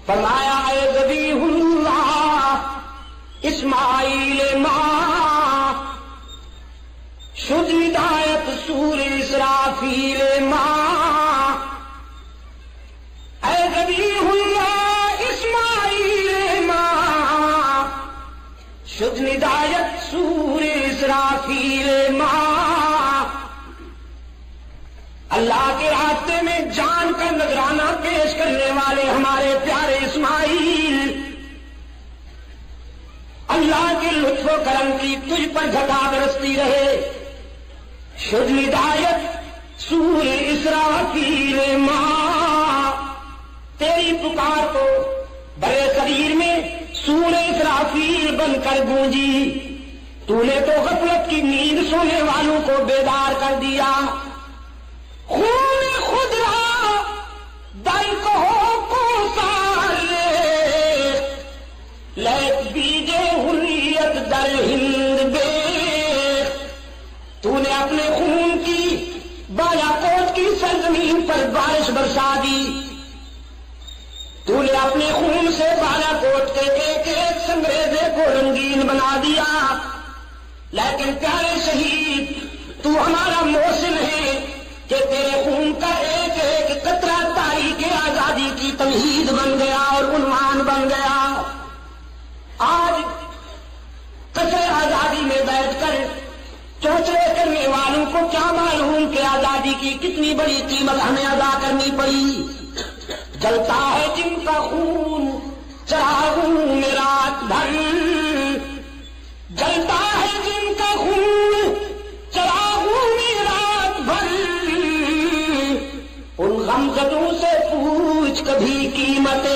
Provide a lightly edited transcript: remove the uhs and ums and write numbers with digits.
فرمایا اے ذبیح اللہ اسماعیل ماں شد ہدایت سور اسرافیل ماں، اے ذبیح اللہ اسماعیل ماں شد ہدایت سور اسرافیل ماں۔ اللہ کے راستے میں جان کا نذرانہ پیش کرنے والے ہمارے پیارے اسماعیل، اللہ کے لطف و کرم کی تجھ پر گھٹا برستی رہے۔ شد ہدایت سور اسرافیل ماں، تیری پکار تو برے صغیر میں سور اسرافیل بن کر گونجی، تو نے تو غفلت کی نیند سونے والوں کو بیدار کر دیا۔ خون خود را در کو سارے لیک بیجے حریت در ہند بے، تو نے اپنے خون کی بالا کوٹ کی سرزمین پر بارش برسا دی، تو نے اپنے خون سے بالا کوٹ کے ایک ایک سنگریزے کو رنگین بنا دیا۔ لیکن پیارے شہید، تو ہمارا محسن ہے کہ تیرے خون کا ایک ایک قطرہ تاریخ آزادی کی تمہید بن گیا اور عنوان بن گیا۔ آج قصر آزادی میں بیٹھ کر چوچلے کرنے والوں کو کیا معلوم کہ آزادی کی کتنی بڑی قیمت ہمیں ادا کرنی پڑی۔ جلتا ہے جن کا خون چراغوں میں رات بھر، جلتا ہے جن کا خون چراغوں میں رات بھر، ان غمزدوں سے پوچھ کبھی قیمت